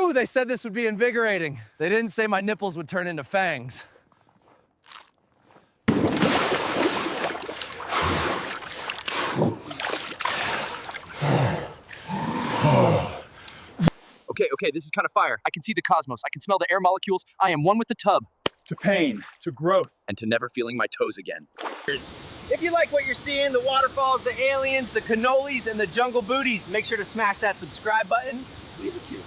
Woo, they said this would be invigorating. They didn't say my nipples would turn into fangs. Okay, this is kind of fire. I can see the cosmos. I can smell the air molecules. I am one with the tub. To pain, to growth. And to never feeling my toes again. If you like what you're seeing, the waterfalls, the aliens, the cannolis, and the jungle booties, make sure to smash that subscribe button. Leave a cue.